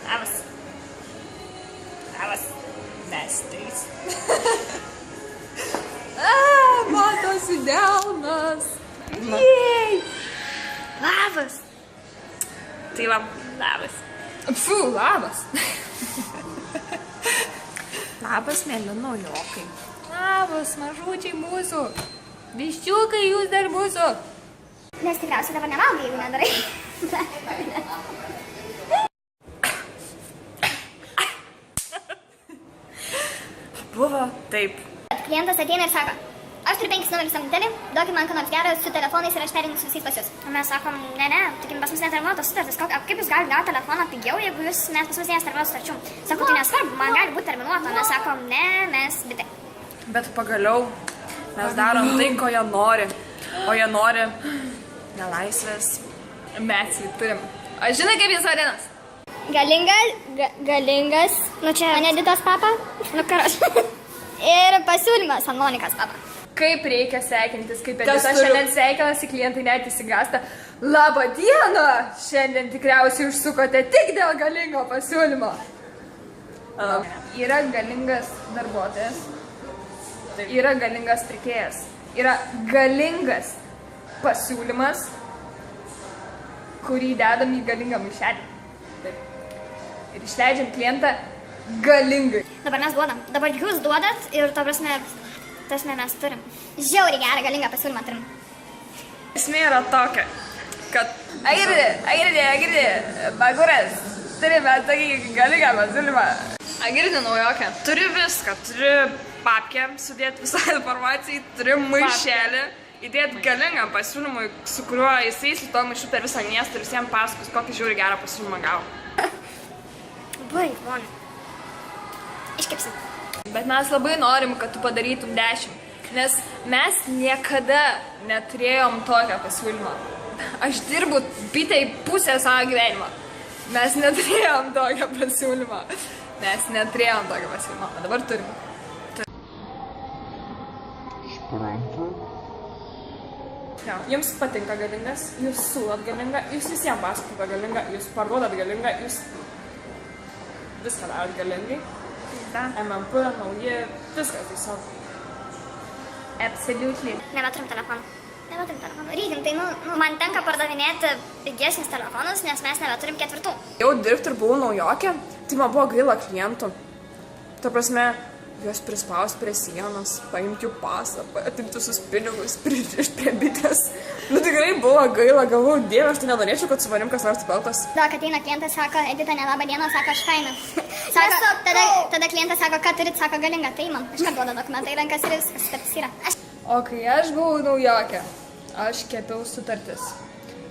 Labas. Labas. Mes trys. Matosi delnas. Jej. Labas. Tai va, labas. Fu, labas. Labas, mėly naujokai. Labas, mažučiai mūsų. Viščiukai jūs dar mūsų. Nes tikriausiai dabar nevalgai, jeigu nedarai. Buvo taip. Klientas ateina ir sako, aš turiu 5 numerius samtelį, duokit man ką nors gerą su telefonais ir aš perinu su visais pas jūs. O mes sakom, ne, takim, pas mus neterminuotos sutartys. Kaip jūs galite gauti telefoną pigiau, jeigu jūs mes pas mus neterminuotos sutarčių? Sakau, tai nesvarbu, man gali būti terminuota. Mes sakom, ne, mes bitai. Bet pagaliau mes darom tai, ko jie nori. O jie nori nelaisvės. Mes jį turim. Aš žinai, kaip jis vadinas? Galingas, nu čia Aneditos papa, nu karas. Ir pasiūlymas Anonikas papa. Kaip reikia sveikintis, kaip Edita šiandien sveikinasi, klientai net įsigąsta. Labą dieną! Šiandien tikriausiai užsukote tik dėl galingo pasiūlymo. Yra galingas darbuotojas, yra galingas pirkėjas, yra galingas pasiūlymas, kurį dedam į galingą maišelį. Ir išleidžiam klientą galingai. Dabar mes duodam. Dabar jūs duodat ir ta prasme mes turim. Žiauriai gerą galingą pasiūlymą turim. Esmė yra tokia, kad Agirdi, Baguras, turime tokį galingą pasiūlymą. Agirdi naujokė. Turi viską, turi papkę, sudėti visą informaciją, turi maišelį, įdėti galingą pasiūlymą, su kuriuo jisai su to maišu per visą miestą ir visiems pasakos, kokį žiauriai gerą pasiūlymą gavo. Vai, voni. Iškepsim. Bet mes labai norim, kad tu padarytum 10, nes mes niekada neturėjom tokio pasiūlymo. Aš dirbu bitai pusę savo gyvenimo. Mes neturėjom tokio pasiūlymo. O dabar turim. Jo, jums patinka galingas, jūs siūlot galingą, jūs visiems pasakojate galingą, jūs parduodat galingą, jūs viską darot galingai. MMP, nauji, viskas tiesiog. Absolutely. Nebeturim telefonų. Rytim, tai man tenka pardavinėti pigesnius telefonus, nes mes nebeturim 4. Jau dirbti ir buvau naujokė, tai man buvo gaila klientų. Ta prasme, juos prispaust prie sienos, paimti jų pasą, atimti visus pinigus, pririšti prie bitės. Nu tikrai buvo gaila, galvoju, Dieve, aš tai nenorėčiau, kad su manim kas nors peltas. Tada, kai ateina klientas, sako, Edita, nelabą dieną, sako, aš faina. Tada klientas sako, ką turit, sako, galinga, tai man. Aš duoda dokumentą į rankas ir viskas, kad jis yra. O kai aš buvau naujokė, aš kepiau sutartis.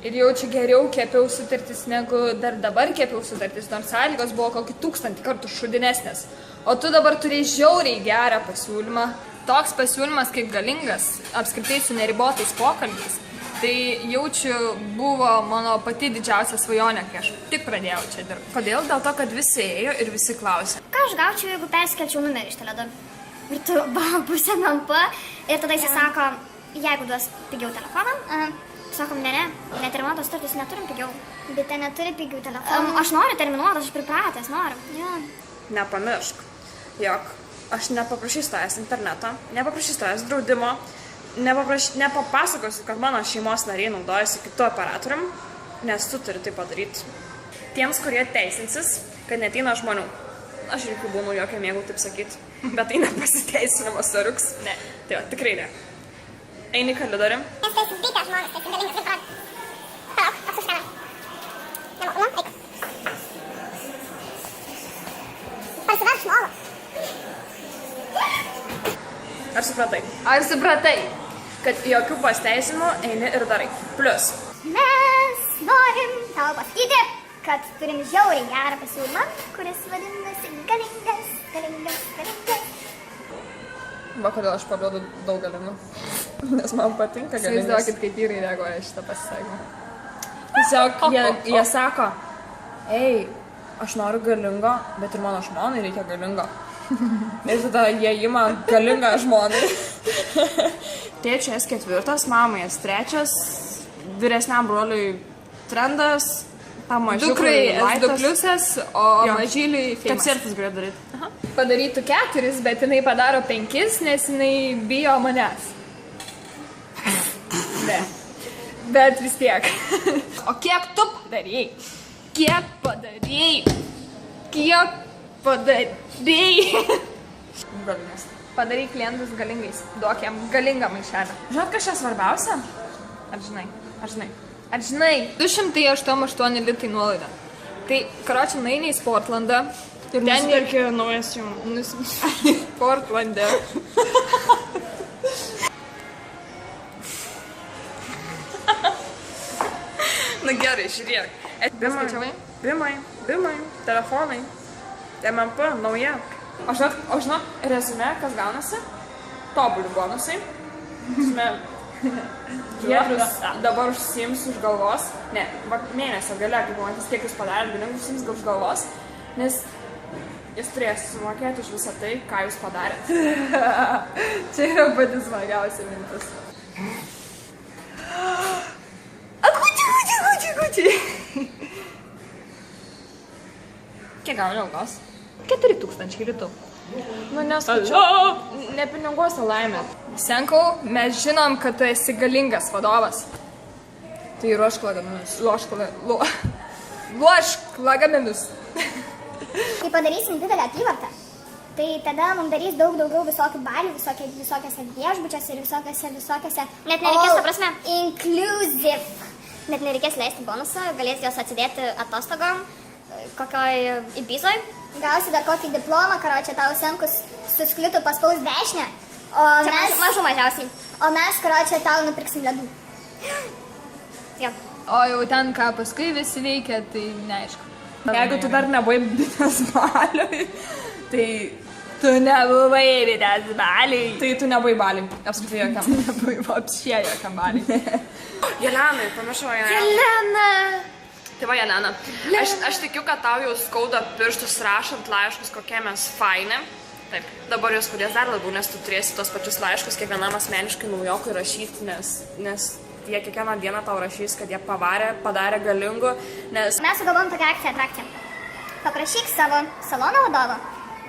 Ir jaučiu geriau kepiau sutartis, negu dar dabar kepiau sutartis, nors sąlygos buvo kokį 1000 kartų šudinesnės. O tu dabar turi žiauriai gerą pasiūlymą. Toks pasiūlymas kaip galingas, apskritai su neribotais pokalbiais, tai jaučiu buvo mano pati didžiausia svajonė, kai aš tik pradėjau čia dirbti. Kodėl? Dėl to, kad visi ėjo ir visi klausė. Ką aš gaučiau, jeigu perskelčiau numerį iš Teledu? Ir tu, pusė MMP, ir tada jis sako, jeigu duos pigiau telefoną, sakom, ne, neterminuotos sutartys neturim pigiau. Bet ten neturi pigių telefonų. Aš noriu terminuotos, aš pripratęs, noriu. Ja. Nepamiršk, jog aš nepaprašysiu tavęs interneto, nepaprašysiu tavęs draudimo, nepapasakosiu, kad mano šeimos nariai naudojasi kitu operatorium, nes tu turi tai padaryti. Tiems, kurie teisinsis, kad neteina žmonių. Aš ir buvau naujokė, mėgau taip sakyti, bet tai nepasiteisinimas saruks. Ne, tai va, tikrai ne. Eini kalidorium. Nes tai susbytę žmonės, tai galingas ir prad. Palauk, apsuškame. Eik. Parsiverš žmogų. Ar supratai, kad jokių pasteisimų eini ir darai. Plius. Mes norim tau pasakyti, kad turim žiauriai gerą pasiūlymą, kuris vadinasi galingas. Va, kodėl aš parduodu daug galingų. Nes man patinka galingas. Įsivaizduokit, kaip vyrai reaguoja šitą pasisakymą. Tiesiog jie sako, ei, aš noriu galingo, bet ir mano žmonai reikia galingo. Ir tada jie ima galingą žmonai. Tėčiui S4, mamai S3, vyresniam broliui trendas, Dukrai S2+, o mažyliui Kad Feimas. selfies galėtų daryti. Padarytų 4, bet jinai padaro 5, nes jinai bijo manęs. Ne. Bet vis tiek. O kiek tu padarėjai? Kiek padarėjai? Kiek padarėjai? Galinės. Padaryk klientus galingais. Duok jam galingą maišelę. Žinot, kas čia svarbiausia? Ar žinai? Ar žinai? 288 litai nuolaida. Tai, karočią, nueini į Sportlandą. Ir nusipirki naujas jum. Portlande. Na gerai, žiūrėk. Bimai, telefonai. MMP, nauja. O žinok, rezume, kas gaunasi? Tobuli bonusai. Giedrius dabar užsiims už galvos. Ne, mėnesio gale, kai pamatys, kiek jūs padarėt, galim užsiims už galvos. Nes jis turės sumokėti už visą tai, ką jūs padarėt. Čia yra pati smagiausia mintis. Akučiai. Kiek gauni algos? 4000 litų. Nu, neskaičiau. Ne piniguose laimė. Senkau, mes žinom, kad tu esi galingas vadovas. Tai ruošk lagaminus. Ruošk lagaminus. Kai padarysim didelę apyvartą, tai tada mums darys daug daugiau visokių balių, visokiose viešbučiuose ir visokiose... Net nereikės, ta prasme, inclusive. Net nereikės leisti bonusą, galės jos atsidėti atostogom, kokioj Ibizoj. Gausi dar kokį diplomą, karočią, tau senkus susklitų paspaus dešinę. Mažiausiai. O mes, karočią, tau nupirksim ledų. Jo. O jau ten, ką paskui visi veikia, tai neaišku. Jeigu tu dar nebuvai bitės baliui, tai... Tu nebuvai bitės baliui. Tai tu nebuvai baliui. Apskritai jokiam. Nebuvai apšė jokiam baliui. Jelenai, pamiršau Jeleną. Jelena! Tai va, Jelena, aš tikiu, kad tau jau skauda pirštus rašant laiškus, kokie mes faini. Taip, dabar jūs skaudės dar labiau, nes tu turėsi tos pačius laiškus kiekvienam asmeniškai naujokui rašyti, nes jie kiekvieną dieną tau rašys, kad jie padarė galingų, nes... Mes sugalvom tokią atrakciją. Paprašyk savo salono vadovo,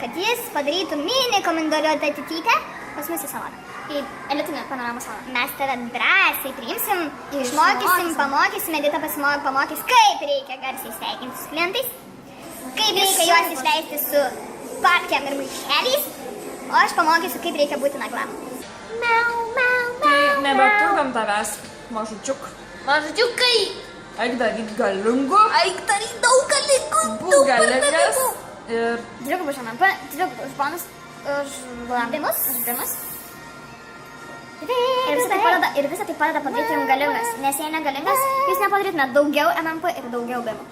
kad jis padarytų mini komanduoliuotę atitytę pas mus į saloną. Į elitinę panoramos saloną. Mes tave drąsiai priimsim, išmokysim, pamokysim, Edita pamokys, kaip reikia garsiai sveikinti su klientais, kaip reikia juos išleisti su papkėm ir maišeliais, o aš pamokysiu, kaip reikia būti naglam. Tai nebeturgam tavęs, mažučiuk. Mažučiukai! Eik daryt galingų. Eik daryt daug galingų! Būk galingas. Ir... Dvigubų už MMP, dvigubų už bonus, už bimus. Ir visą tai padeda padaryti jums galingas, nes jei negalingas, jūs nepadarytumėte daugiau MMP ir daugiau bimų.